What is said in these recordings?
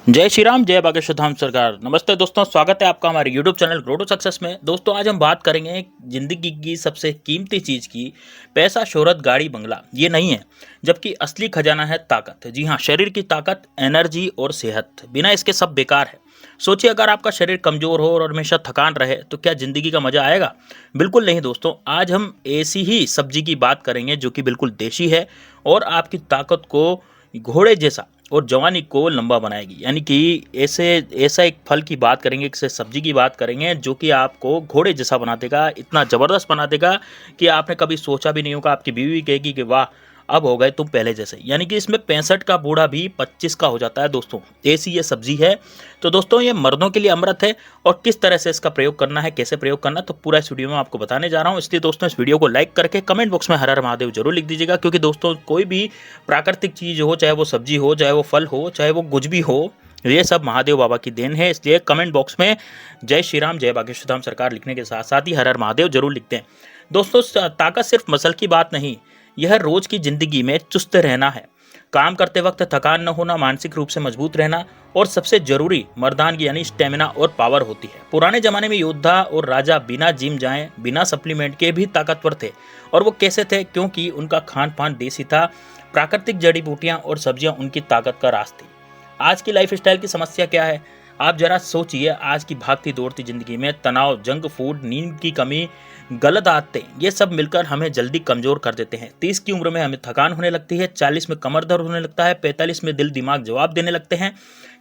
जय श्री राम, जय बागेश्वर धाम सरकार। नमस्ते दोस्तों, स्वागत है आपका हमारे YouTube channel road to success में। दोस्तों आज हम बात करेंगे जिंदगी की सबसे कीमती चीज़ की। पैसा, शोहरत, गाड़ी, बंगला ये नहीं है, जबकि असली खजाना है ताकत। जी हाँ, शरीर की ताकत, एनर्जी और सेहत, बिना इसके सब बेकार है। सोचिए, अगर आपका शरीर कमज़ोर हो और हमेशा थकान रहे तो क्या ज़िंदगी का मज़ा आएगा? बिल्कुल नहीं दोस्तों। आज हम ऐसी ही सब्जी की बात करेंगे जो कि बिल्कुल देशी है और आपकी ताकत को घोड़े जैसा और जवानी को लंबा बनाएगी। यानी कि ऐसे ऐसा एक फल की बात करेंगे, एक सब्जी की बात करेंगे जो कि आपको घोड़े जैसा बना देगा, इतना ज़बरदस्त बना देगा कि आपने कभी सोचा भी नहीं होगा। आपकी बीवी भी कहेगी कि वाह, अब हो गए तुम पहले जैसे। यानी कि इसमें 65 का बूढ़ा भी 25 का हो जाता है दोस्तों। ऐसी ये सब्जी है। तो दोस्तों ये मर्दों के लिए अमृत है और किस तरह से इसका प्रयोग करना है, कैसे प्रयोग करना है, तो पूरा इस वीडियो में आपको बताने जा रहा हूँ। इसलिए दोस्तों इस वीडियो को लाइक करके कमेंट बॉक्स में हर हर महादेव जरूर लिख दीजिएगा, क्योंकि दोस्तों कोई भी प्राकृतिक चीज़ हो, चाहे वो सब्जी हो, चाहे वो फल हो, चाहे वो कुछ भी हो, ये सब महादेव बाबा की देन है। इसलिए कमेंट बॉक्स में जय श्री राम, जय बागेश्वर धाम सरकार लिखने के साथ साथ ही हर हर महादेव जरूर लिखते हैं। दोस्तों ताकत सिर्फ मसल की बात नहीं, यह रोज की जिंदगी में चुस्त रहना है, काम करते वक्त थकान न होना, मानसिक रूप से मजबूत रहना और सबसे जरूरी मर्दानगी यानी स्टेमिना और पावर होती है। पुराने जमाने में योद्धा और राजा बिना जिम जाए, बिना सप्लीमेंट के भी ताकतवर थे। और वो कैसे थे? क्योंकि उनका खान पान देसी था, प्राकृतिक जड़ी बूटियां और सब्जियां उनकी ताकत का राज थी। आज की लाइफस्टाइल की समस्या क्या है? आप जरा सोचिए, आज की भागती दौड़ती जिंदगी में तनाव, जंक फूड, नींद की कमी, गलत आदतें, ये सब मिलकर हमें जल्दी कमजोर कर देते हैं। 30 की उम्र में हमें थकान होने लगती है, 40 में कमर दर्द होने लगता है, 45 में दिल दिमाग जवाब देने लगते हैं।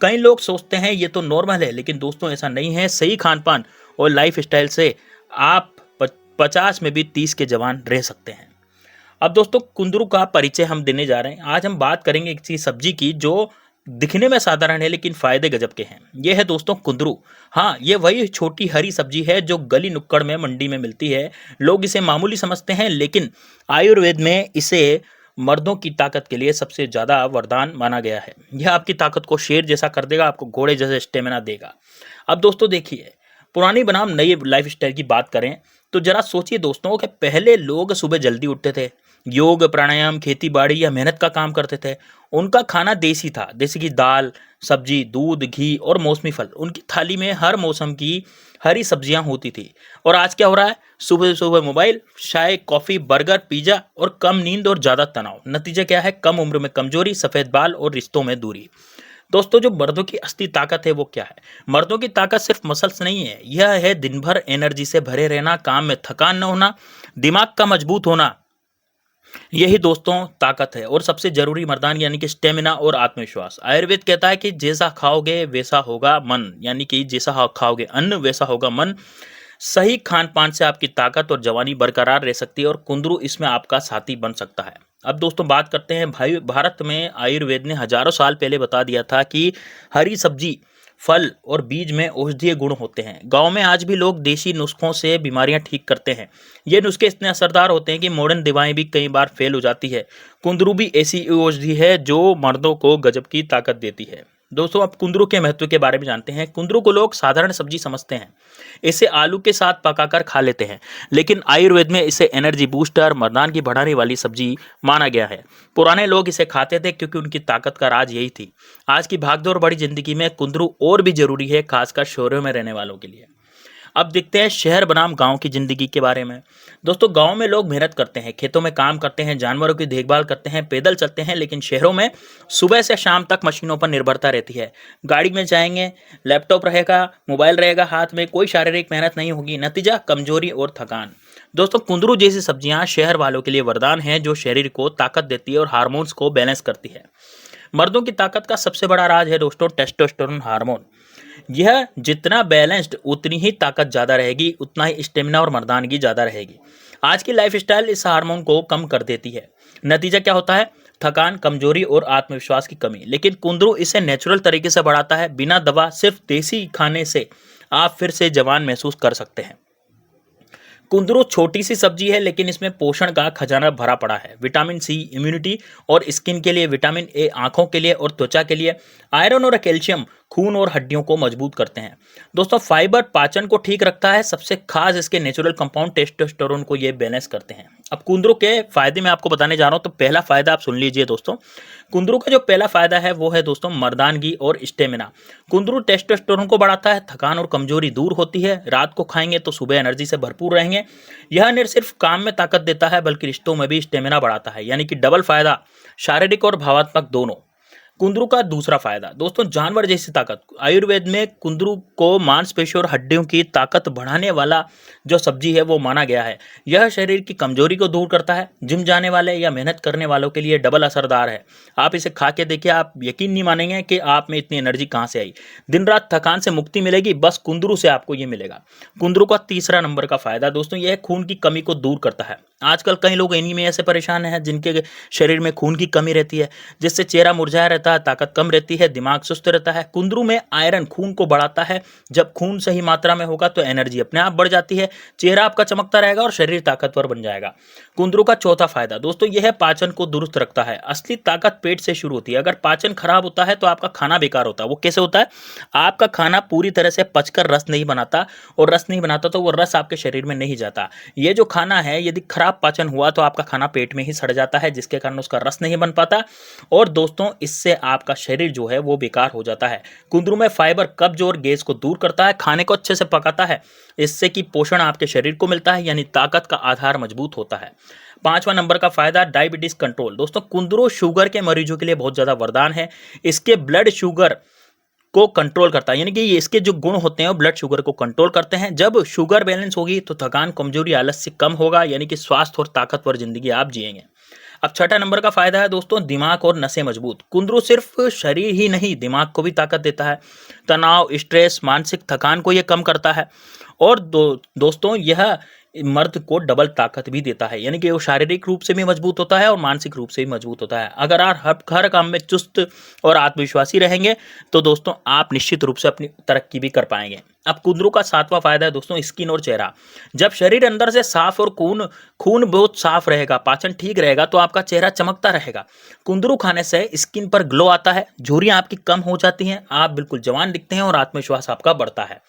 कई लोग सोचते हैं ये तो नॉर्मल है, लेकिन दोस्तों ऐसा नहीं है। सही खान पान और लाइफ स्टाइल से आप 50 में भी 30 के जवान रह सकते हैं। अब दोस्तों कुंदरू का परिचय हम देने जा रहे हैं। आज हम बात करेंगे एक चीज सब्जी की जो दिखने में साधारण है लेकिन फायदे गजब के हैं। ये है दोस्तों कुंदरू। हाँ, ये वही छोटी हरी सब्जी है जो गली नुक्कड़ में मंडी में मिलती है। लोग इसे मामूली समझते हैं, लेकिन आयुर्वेद में इसे मर्दों की ताकत के लिए सबसे ज्यादा वरदान माना गया है। यह आपकी ताकत को शेर जैसा कर देगा, आपको घोड़े जैसे स्टेमिना देगा। अब दोस्तों देखिए, पुरानी बनाम नई लाइफ स्टाइल की बात करें तो जरा सोचिए दोस्तों कि पहले लोग सुबह जल्दी उठते थे, योग, प्राणायाम, खेती बाड़ी या मेहनत का काम करते थे। उनका खाना देसी था, जैसे कि दाल, सब्जी, दूध, घी और मौसमी फल। उनकी थाली में हर मौसम की हरी सब्जियां होती थी। और आज क्या हो रहा है? सुबह सुबह मोबाइल, चाय, कॉफी, बर्गर, पिज्जा और कम नींद और ज्यादा तनाव। नतीजा क्या है? कम उम्र में कमजोरी, सफेद बाल और रिश्तों में दूरी। दोस्तों जो मर्दों की असली ताकत है वो क्या है? मर्दों की ताकत सिर्फ मसल्स नहीं है, यह है दिन भर एनर्जी से भरे रहना, काम में थकान न होना, दिमाग का मजबूत होना। यही दोस्तों ताकत है। और सबसे जरूरी मर्दान यानी कि स्टेमिना और आत्मविश्वास। आयुर्वेद कहता है कि जैसा खाओगे वैसा होगा मन, यानी कि जैसा खाओगे अन्न वैसा होगा मन। सही खान पान से आपकी ताकत और जवानी बरकरार रह सकती है और कुंदरू इसमें आपका साथी बन सकता है। अब दोस्तों बात करते हैं भाई, भारत में आयुर्वेद ने हजारों साल पहले बता दिया था कि हरी सब्जी, फल और बीज में औषधीय गुण होते हैं। गांव में आज भी लोग देसी नुस्खों से बीमारियां ठीक करते हैं। ये नुस्खे इतने असरदार होते हैं कि मॉडर्न दवाएं भी कई बार फेल हो जाती है। कुंदरू भी ऐसी औषधि है जो मर्दों को गजब की ताकत देती है। दोस्तों अब कुंदरू के महत्व के बारे में जानते हैं। कुंदरू को लोग साधारण सब्जी समझते हैं, इसे आलू के साथ पकाकर खा लेते हैं, लेकिन आयुर्वेद में इसे एनर्जी बूस्टर, मर्दानगी बढ़ाने वाली सब्जी माना गया है। पुराने लोग इसे खाते थे क्योंकि उनकी ताकत का राज यही थी। आज की भागदौड़ बड़ी जिंदगी में कुंदरू और भी जरूरी है, खासकर शहरों में रहने वालों के लिए। अब देखते हैं शहर बनाम गांव की जिंदगी के बारे में। दोस्तों गांव में लोग मेहनत करते हैं, खेतों में काम करते हैं, जानवरों की देखभाल करते हैं, पैदल चलते हैं, लेकिन शहरों में सुबह से शाम तक मशीनों पर निर्भरता रहती है। गाड़ी में जाएंगे, लैपटॉप रहेगा, मोबाइल रहेगा हाथ में, कोई शारीरिक मेहनत नहीं होगी। नतीजा कमजोरी और थकान। दोस्तों कुंदरू जैसी सब्जियां शहर वालों के लिए वरदान है, जो शरीर को ताकत देती है और हार्मोन्स को बैलेंस करती है। मर्दों की ताकत का सबसे बड़ा राज है दोस्तों टेस्टोस्टेरोन हार्मोन। यह जितना बैलेंस्ड उतनी ही ताकत ज़्यादा रहेगी, उतना ही स्टेमिना और मर्दानगी ज़्यादा रहेगी। आज की लाइफस्टाइल इस हार्मोन को कम कर देती है। नतीजा क्या होता है? थकान, कमजोरी और आत्मविश्वास की कमी। लेकिन कुंदरू इसे नेचुरल तरीके से बढ़ाता है, बिना दवा, सिर्फ देसी खाने से आप फिर से जवान महसूस कर सकते हैं। कुंदरू छोटी सी सब्जी है, लेकिन इसमें पोषण का खजाना भरा पड़ा है। विटामिन सी इम्यूनिटी और स्किन के लिए, विटामिन ए आंखों के लिए और त्वचा के लिए, आयरन और कैल्शियम खून और हड्डियों को मजबूत करते हैं। दोस्तों फाइबर पाचन को ठीक रखता है, सबसे खास इसके नेचुरल कंपाउंड टेस्टोस्टेरोन को ये बैलेंस करते हैं। अब कुंदरू के फायदे मैं आपको बताने जा रहा हूं, तो पहला फायदा आप सुन लीजिए दोस्तों। कुंदरू का जो पहला फायदा है वो है दोस्तों मर्दानगी और स्टेमिना। कुंदरू टेस्टोस्टेरोन को बढ़ाता है, थकान और कमजोरी दूर होती है, रात को खाएंगे तो सुबह एनर्जी से भरपूर रहेंगे। यह न सिर्फ काम में ताकत देता है बल्कि रिश्तों में भी स्टेमिना बढ़ाता है, यानी कि डबल फायदा, शारीरिक और भावात्मक दोनों। कुंदरू का दूसरा फायदा दोस्तों जानवर जैसी ताकत। आयुर्वेद में कुंदरू को मांसपेशियों और हड्डियों की ताकत बढ़ाने वाला जो सब्जी है वो माना गया है। यह शरीर की कमजोरी को दूर करता है, जिम जाने वाले या मेहनत करने वालों के लिए डबल असरदार है। आप इसे खा के देखिए, आप यकीन नहीं मानेंगे कि आप में इतनी एनर्जी कहाँ से आई। दिन रात थकान से मुक्ति मिलेगी, बस कुंदरू से आपको ये मिलेगा। कुंदरू का तीसरा नंबर का फायदा दोस्तों यह खून की कमी को दूर करता है। आजकल कई लोग एनीमिया से परेशान हैं, जिनके शरीर में खून की कमी रहती है, जिससे चेहरा मुरझाया रहता है, ताकत कम रहती है, दिमाग सुस्त रहता है। कुंदरू में आयरन खून को बढ़ाता है, जब खून सही मात्रा में होगा तो एनर्जी अपने आप बढ़ जाती है, चेहरा आपका चमकता रहेगा और शरीर ताकतवर बन जाएगा। कुंदरू का चौथा फायदा दोस्तों यह पाचन को दुरुस्त रखता है। असली ताकत पेट से शुरू होती है। अगर पाचन खराब होता है तो आपका खाना बेकार होता है। वो कैसे होता है? आपका खाना पूरी तरह से पचकर रस नहीं बनाता, और रस नहीं बनाता तो वो रस आपके शरीर में नहीं जाता। ये जो खाना है यदि खराब पाचन हुआ तो आपका खाना पेट में ही सड़ जाता है, जिसके कारण उसका रस नहीं बन पाता, और दोस्तों इससे आपका शरीर जो है वो बेकार हो जाता है। कुंदरू में फाइबर कब्ज और गैस को दूर करता है, खाने को अच्छे से पकाता है, इससे कि पोषण आपके शरीर को मिलता है, यानी ताकत का आधार मजबूत होता है। पांचवा नंबर का फायदा डायबिटीज कंट्रोल। दोस्तों कुंदरू शुगर के मरीजों के लिए बहुत ज्यादा वरदान है। इसके ब्लड शुगर को कंट्रोल करता है, यानी कि इसके जो गुण होते हैं वो ब्लड शुगर को कंट्रोल करते हैं। जब शुगर बैलेंस होगी तो थकान, कमजोरी, आलस्य कम होगा, यानी कि स्वास्थ्य और ताकतवर जिंदगी आप जिएंगे। अब छठा नंबर का फायदा है दोस्तों दिमाग और नसें मजबूत। कुंदरू सिर्फ शरीर ही नहीं दिमाग को भी ताकत देता है। तनाव, स्ट्रेस, मानसिक थकान को यह कम करता है, और दोस्तों यह मर्द को डबल ताकत भी देता है, यानी कि वो शारीरिक रूप से भी मजबूत होता है और मानसिक रूप से भी मजबूत होता है। अगर आप हर काम में चुस्त और आत्मविश्वासी रहेंगे तो दोस्तों आप निश्चित रूप से अपनी तरक्की भी कर पाएंगे। अब कुंदरू का सातवां फायदा है दोस्तों स्किन और चेहरा। जब शरीर अंदर से साफ और खून बहुत साफ रहेगा, पाचन ठीक रहेगा, तो आपका चेहरा चमकता रहेगा। कुंदरू खाने से स्किन पर ग्लो आता है, झुर्रियां आपकी कम हो जाती हैं, आप बिल्कुल जवान दिखते हैं और आत्मविश्वास आपका बढ़ता है।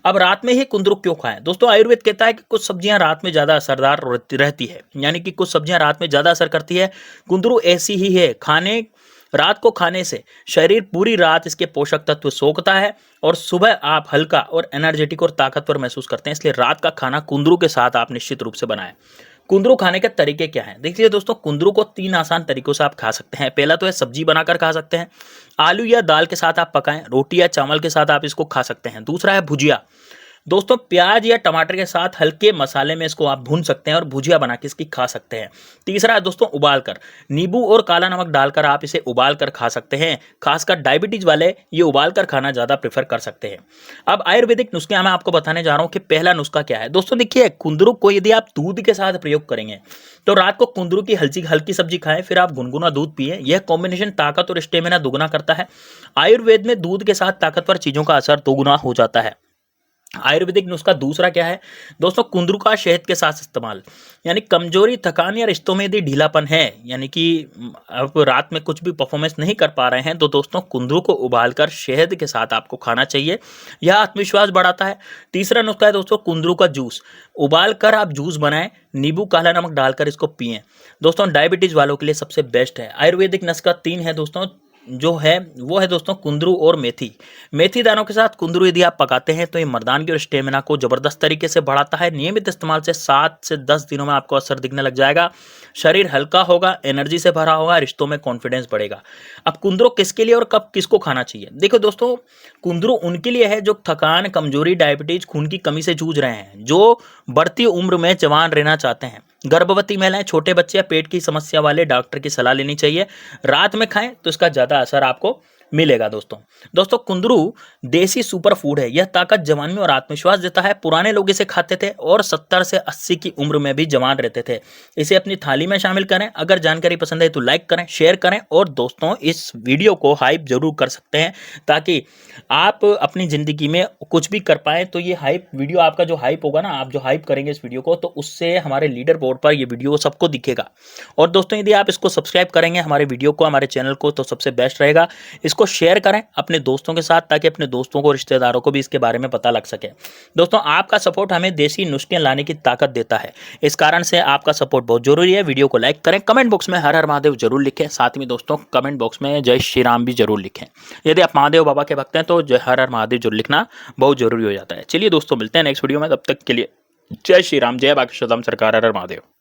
अब रात में ही कुंदरू क्यों खाएं? दोस्तों आयुर्वेद कहता है कि कुछ सब्जियां रात में ज्यादा असरदार रहती है, यानी कि कुछ सब्जियां रात में ज्यादा असर करती है। कुंदरू ऐसी ही है। रात को खाने से शरीर पूरी रात इसके पोषक तत्व सोखता है, और सुबह आप हल्का और एनर्जेटिक और ताकतवर महसूस करते हैं। इसलिए रात का खाना कुंदरू के साथ आप निश्चित रूप से बनाएं। कुंदरू खाने के तरीके क्या हैं? देखिए दोस्तों कुंदरू को 3 आसान तरीकों से आप खा सकते हैं। पहला तो है सब्जी बनाकर खा सकते हैं, आलू या दाल के साथ आप पकाएं, रोटी या चावल के साथ आप इसको खा सकते हैं। दूसरा है भुजिया। दोस्तों प्याज या टमाटर के साथ हल्के मसाले में इसको आप भून सकते हैं और भुजिया बना के इसकी खा सकते हैं। तीसरा है दोस्तों उबालकर, नींबू और काला नमक डालकर आप इसे उबाल कर खा सकते हैं। खासकर डायबिटीज वाले ये उबाल कर खाना ज़्यादा प्रेफर कर सकते हैं। अब आयुर्वेदिक नुस्खे मैं आपको बताने जा रहा हूँ कि पहला नुस्खा क्या है। दोस्तों देखिए कुंदरू को यदि आप दूध के साथ प्रयोग करेंगे तो रात को कुंदरू की हल्की सब्जी खाएं, फिर आप गुनगुना दूध पिए। यह कॉम्बिनेशन ताकत और स्टेमिना दुगुना करता है। आयुर्वेद में दूध के साथ ताकतवर चीज़ों का असर दोगुना हो जाता है। आयुर्वेदिक नुस्खा दूसरा क्या है दोस्तों? कुंदरू का शहद के साथ इस्तेमाल, यानी कमजोरी, थकान या रिश्तों में यदि ढीलापन है, यानी कि आप रात में कुछ भी परफॉर्मेंस नहीं कर पा रहे हैं, तो दोस्तों कुंदरू को उबालकर शहद के साथ आपको खाना चाहिए। यह आत्मविश्वास बढ़ाता है। तीसरा नुस्खा है दोस्तों कुंदरू का जूस। उबालकर आप जूस बनाएं, नींबू, काला नमक डालकर इसको पिएं। दोस्तों डायबिटीज वालों के लिए सबसे बेस्ट है। आयुर्वेदिक नुस्खा 3 है दोस्तों, जो है वो है दोस्तों कुंदरू और मेथी दानों के साथ कुंदरू यदि आप पकाते हैं तो ये मर्दानगी और स्टेमिना को जबरदस्त तरीके से बढ़ाता है। नियमित इस्तेमाल से 7 से 10 दिनों में आपको असर दिखने लग जाएगा। शरीर हल्का होगा, एनर्जी से भरा होगा, रिश्तों में कॉन्फिडेंस बढ़ेगा। अब कुंदरू किसके लिए और कब किसको खाना चाहिए? देखो दोस्तों कुंदरू उनके लिए है जो थकान, कमजोरी, डायबिटीज, खून की कमी से जूझ रहे हैं, जो बढ़ती उम्र में जवान रहना चाहते हैं। गर्भवती महिलाएं, छोटे बच्चे या पेट की समस्या वाले डॉक्टर की सलाह लेनी चाहिए। रात में खाएं तो इसका ज्यादा असर आपको मिलेगा। दोस्तों कुंदरू देसी सुपर फूड है। यह ताकत, जवानी और आत्मविश्वास देता है। पुराने लोग इसे खाते थे और 70 से 80 की उम्र में भी जवान रहते थे। इसे अपनी थाली में शामिल करें। अगर जानकारी पसंद है तो लाइक करें, शेयर करें, और दोस्तों इस वीडियो को हाइप जरूर कर सकते हैं ताकि आप अपनी जिंदगी में कुछ भी कर पाए। तो ये हाइप वीडियो, आपका जो हाइप होगा ना, आप जो हाइप करेंगे इस वीडियो को, तो उससे हमारे लीडर बोर्ड पर ये वीडियो सबको दिखेगा। और दोस्तों यदि आप इसको सब्सक्राइब करेंगे हमारे वीडियो को, हमारे चैनल को, तो सबसे बेस्ट रहेगा। इसको इसको शेयर करें अपने दोस्तों के साथ, ताकि अपने दोस्तों को, रिश्तेदारों को भी इसके बारे में पता लग सके। दोस्तों, आपका सपोर्ट हमें देसी नुस्खे लाने की ताकत देता है, इस कारण से आपका सपोर्ट बहुत जरूरी है। वीडियो को लाइक करें, कमेंट बॉक्स में हर हर महादेव जरूर लिखें, साथ में दोस्तों कमेंट बॉक्स में जय श्री राम भी जरूर लिखें। यदि आप महादेव बाबा के भक्त हैं तो जय हर हर महादेव जरूर लिखना बहुत जरूरी हो जाता है। चलिए दोस्तों, मिलते हैं नेक्स्ट वीडियो में, तब तक के लिए जय श्री राम, जय बागेश्वर धाम सरकार, हर हर महादेव।